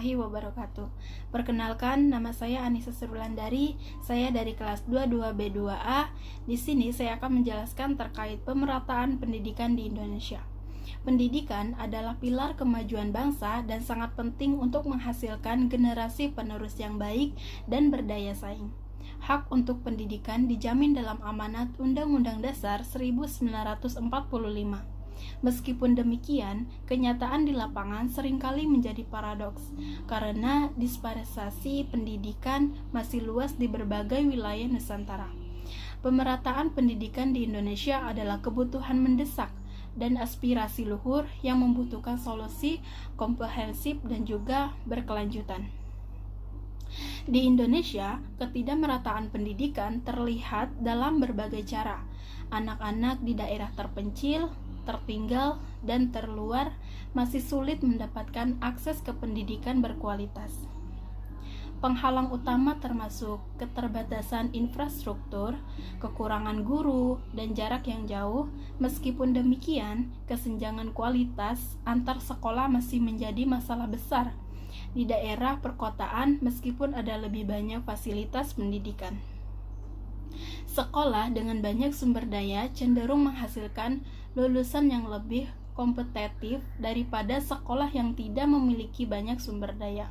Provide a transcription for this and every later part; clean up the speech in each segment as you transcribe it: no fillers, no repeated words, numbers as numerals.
warahmatullahi wabarakatuh. Perkenalkan, nama saya Anissa Surlandari. Saya dari kelas 22B2A. Di sini saya akan menjelaskan terkait pemerataan pendidikan di Indonesia. Pendidikan adalah pilar kemajuan bangsa dan sangat penting untuk menghasilkan generasi penerus yang baik dan berdaya saing. Hak untuk pendidikan dijamin dalam amanat Undang-Undang Dasar 1945. Meskipun demikian, kenyataan di lapangan seringkali menjadi paradoks karena disparisasi pendidikan masih luas di berbagai wilayah Nusantara. Pemerataan pendidikan di Indonesia adalah kebutuhan mendesak dan aspirasi luhur yang membutuhkan solusi komprehensif dan juga berkelanjutan. Di Indonesia, ketidakmerataan pendidikan terlihat dalam berbagai cara. Anak-anak di daerah terpencil, tertinggal, dan terluar masih sulit mendapatkan akses ke pendidikan berkualitas. Penghalang utama termasuk keterbatasan infrastruktur, kekurangan guru, dan jarak yang jauh. Meskipun demikian, kesenjangan kualitas antar sekolah masih menjadi masalah besar di daerah perkotaan meskipun ada lebih banyak fasilitas pendidikan. Sekolah dengan banyak sumber daya cenderung menghasilkan lulusan yang lebih kompetitif daripada sekolah yang tidak memiliki banyak sumber daya.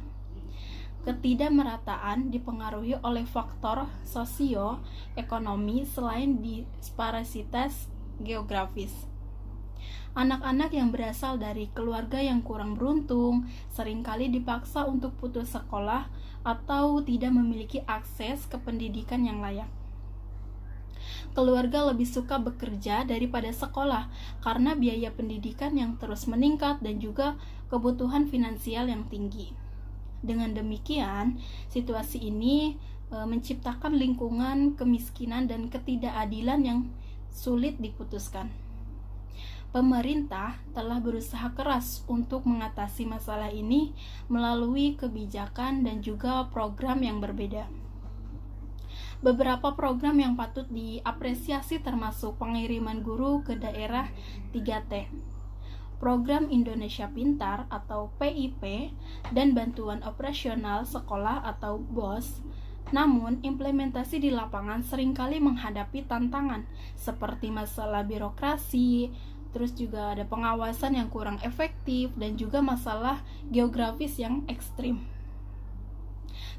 Ketidakmerataan dipengaruhi oleh faktor sosio-ekonomi selain disparisitas geografis. Anak-anak yang berasal dari keluarga yang kurang beruntung seringkali dipaksa untuk putus sekolah atau tidak memiliki akses ke pendidikan yang layak. Keluarga lebih suka bekerja daripada sekolah karena biaya pendidikan yang terus meningkat dan juga kebutuhan finansial yang tinggi. Dengan demikian, situasi ini menciptakan lingkungan kemiskinan dan ketidakadilan yang sulit diputuskan. Pemerintah telah berusaha keras untuk mengatasi masalah ini melalui kebijakan dan juga program yang berbeda. Beberapa program yang patut diapresiasi termasuk pengiriman guru ke daerah 3T, Program Indonesia Pintar atau PIP, dan bantuan operasional sekolah atau BOS. Namun, implementasi di lapangan seringkali menghadapi tantangan seperti masalah birokrasi, terus juga ada pengawasan yang kurang efektif, dan juga masalah geografis yang ekstrim.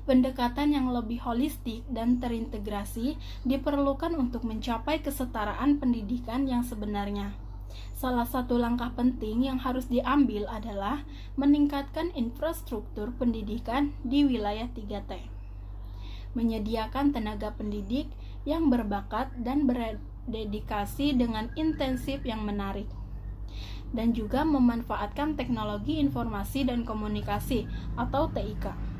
Pendekatan yang lebih holistik dan terintegrasi diperlukan untuk mencapai kesetaraan pendidikan yang sebenarnya. Salah satu langkah penting yang harus diambil adalah meningkatkan infrastruktur pendidikan di wilayah 3T. Menyediakan tenaga pendidik yang berbakat dan berdedikasi dengan intensif yang menarik. Dan juga memanfaatkan teknologi informasi dan komunikasi atau TIK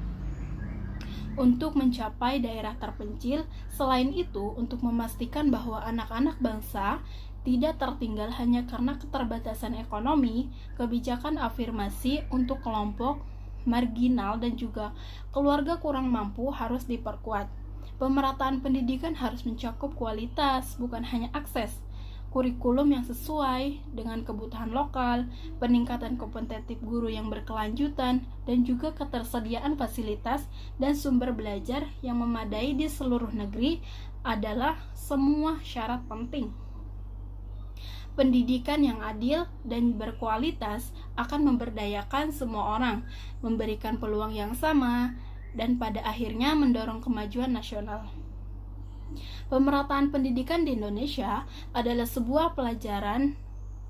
untuk mencapai daerah terpencil. Selain itu, untuk memastikan bahwa anak-anak bangsa tidak tertinggal hanya karena keterbatasan ekonomi, kebijakan afirmasi untuk kelompok marginal dan juga keluarga kurang mampu harus diperkuat. Pemerataan pendidikan harus mencakup kualitas, bukan hanya akses. Kurikulum yang sesuai dengan kebutuhan lokal, peningkatan kompetitif guru yang berkelanjutan, dan juga ketersediaan fasilitas dan sumber belajar yang memadai di seluruh negeri adalah semua syarat penting. Pendidikan yang adil dan berkualitas akan memberdayakan semua orang, memberikan peluang yang sama, dan pada akhirnya mendorong kemajuan nasional. Pemerataan pendidikan di Indonesia adalah sebuah pelajaran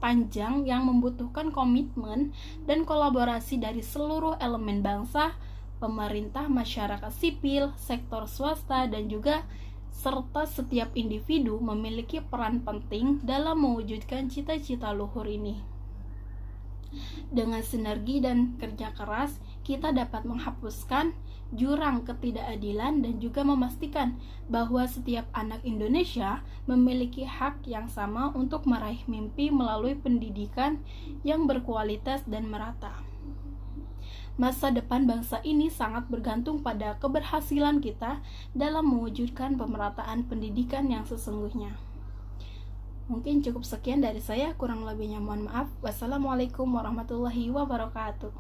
panjang yang membutuhkan komitmen dan kolaborasi dari seluruh elemen bangsa, pemerintah, masyarakat sipil, sektor swasta, dan juga serta setiap individu memiliki peran penting dalam mewujudkan cita-cita luhur ini. Dengan sinergi dan kerja keras, kita dapat menghapuskan jurang ketidakadilan dan juga memastikan bahwa setiap anak Indonesia memiliki hak yang sama untuk meraih mimpi melalui pendidikan yang berkualitas dan merata. Masa depan bangsa ini sangat bergantung pada keberhasilan kita dalam mewujudkan pemerataan pendidikan yang sesungguhnya. Mungkin cukup sekian dari saya, kurang lebihnya mohon maaf. Wassalamualaikum warahmatullahi wabarakatuh.